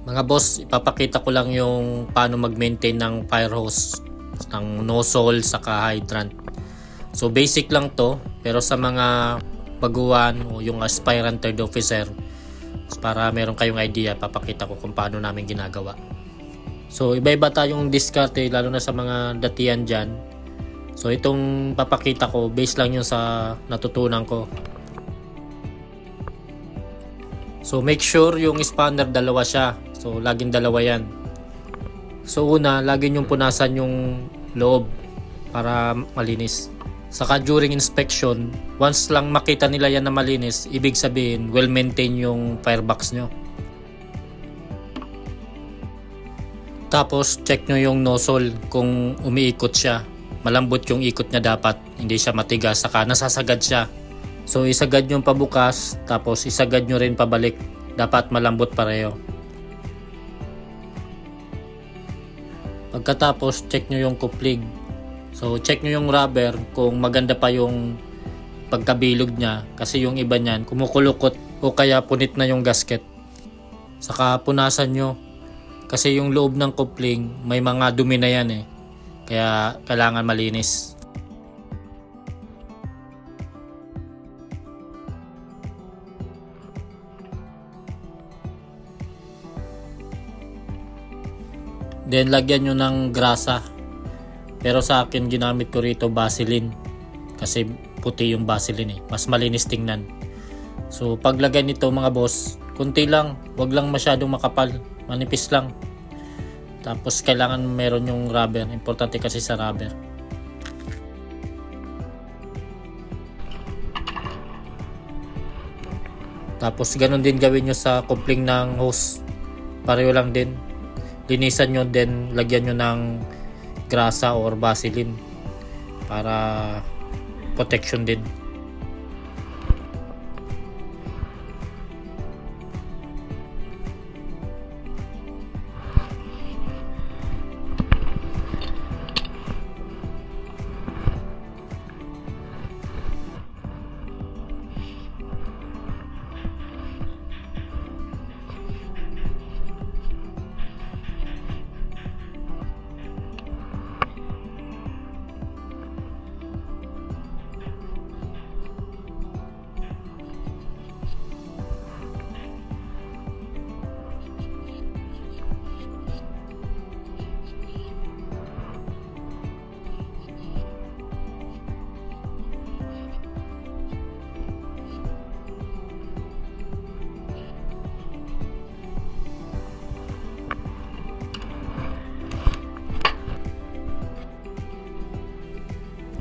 Mga boss, ipapakita ko lang yung paano mag-maintain ng fire hose, ng nozzle saka hydrant. So basic lang to, pero sa mga baguhan o yung aspirant third officer, para meron kayong idea, papakita ko kung paano namin ginagawa. So iba-iba tayong diskarte, lalo na sa mga datihan dyan. So itong papakita ko, base lang yun sa natutunan ko. So make sure yung spanner dalawa siya. So laging dalawa yan. So una, lagi nyong punasan yung loob para malinis. Saka during inspection, once lang makita nila yan na malinis, ibig sabihin well maintain yung firebox nyo. Tapos check nyo yung nozzle kung umiikot siya. Malambot yung ikot niya dapat, hindi siya matigas, saka nasasagad siya. So isagad nyo pabukas, tapos isagad nyo rin pabalik. Dapat malambot pareho. Pagkatapos check nyo yung kuplig. So check nyo yung rubber kung maganda pa yung pagkabilog niya, kasi yung iba niyan kumukulukot o kaya punit na yung gasket. Saka punasan nyo, kasi yung loob ng coupling may mga dumi na yan kaya kailangan malinis. Then lagyan nyo ng grasa. Pero sa akin ginamit ko rito Vaseline. Kasi puti yung Vaseline mas malinis tingnan. So paglagay nito mga boss, kunti lang, wag lang masyadong makapal, manipis lang. Tapos kailangan meron yung rubber, importante kasi sa rubber. Tapos ganun din gawin nyo sa coupling ng hose. Pareho lang din. Linisan nyo, then lagyan nyo ng grasa or Vaseline para protection din.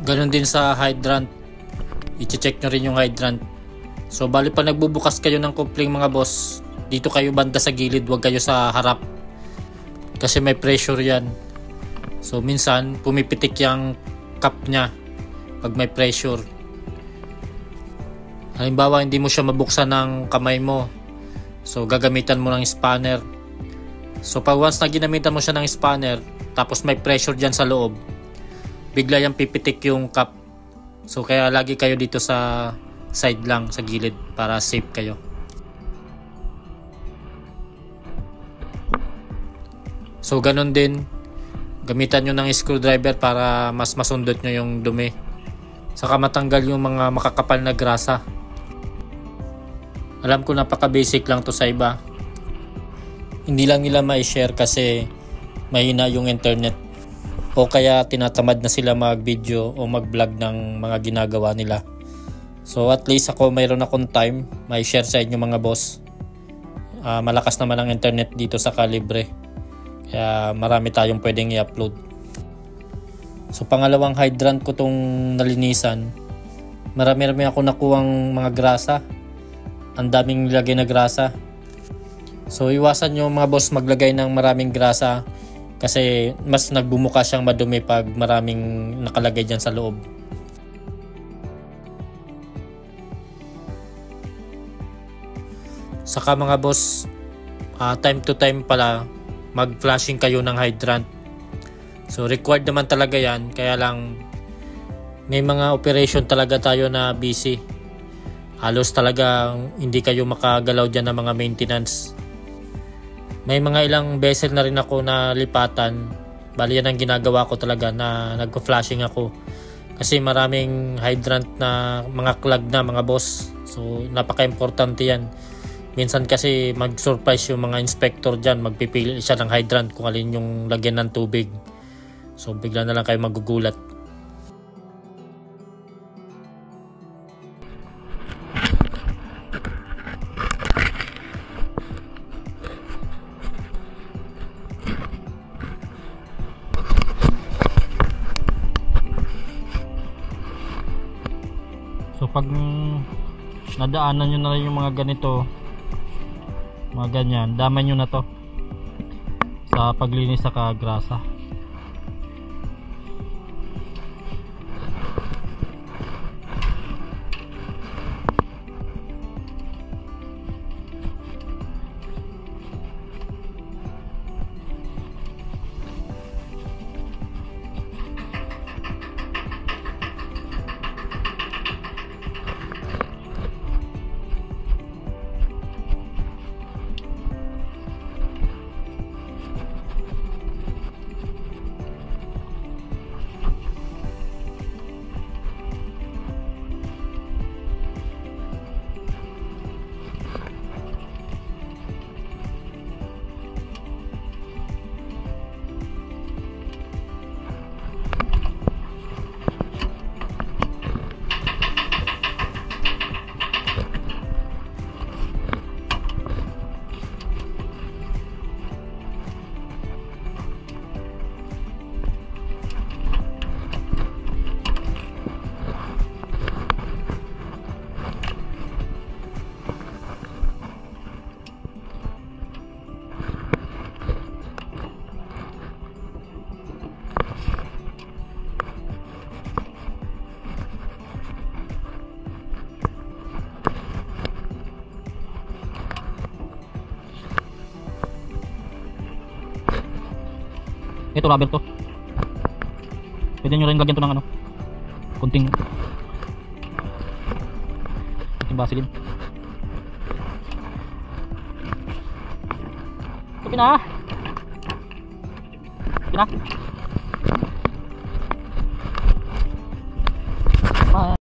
Ganon din sa hydrant. I-check nyo rin yung hydrant. So bali pa nagbubukas kayo ng coupling mga boss, dito kayo banda sa gilid, wag kayo sa harap. Kasi may pressure yan. So minsan pumipitik yung cap nya pag may pressure. Halimbawa hindi mo siya mabuksan ng kamay mo, so gagamitan mo ng spanner. So pag once na ginamitan mo siya ng spanner, tapos may pressure dyan sa loob, bigla yung pipitik yung cap. So kaya lagi kayo dito sa side lang, sa gilid, para safe kayo. So ganun din, gamitan nyo ng screwdriver para mas masundot nyo yung dumi, saka matanggal yung mga makakapal na grasa. Alam ko napaka basic lang to sa iba, hindi lang nila ma-share kasi mahina yung internet, o kaya tinatamad na sila mag-video o mag-vlog ng mga ginagawa nila. So at least ako, mayroon akong time may share sa inyo mga boss. Malakas naman ang internet dito sa Calibre, kaya marami tayong pwedeng i-upload. So pangalawang hydrant ko tong nalinisan, marami ako nakuhang mga grasa. Ang daming nilagay na grasa. So iwasan nyo mga boss maglagay ng maraming grasa, kasi mas nagbumuka siyang madumi pag maraming nakalagay dyan sa loob. Saka mga boss, time to time pala mag-flashing kayo ng hydrant. So required naman talaga yan, kaya lang may mga operation talaga tayo na busy. Halos talaga hindi kayo makagalaw dyan ng mga maintenance. May mga ilang beses na rin ako na lipatan. Bali yan ang ginagawa ko talaga, na nagko-flashing ako. Kasi maraming hydrant na mga clog na mga boss. So napaka-importante yan. Minsan kasi mag-surprise yung mga inspector dyan. Magpipili siya ng hydrant kung alin yung lagyan ng tubig. So bigla na lang kayo magugulat. So pag nadaanan nyo na rin yung mga ganito, mga ganyan, damay nyo na to sa paglinis sa kagrasa. Ito rubber to. Pwede nyo rin lagyan to ng ano, kunting vaseline. Ito pina. Pina.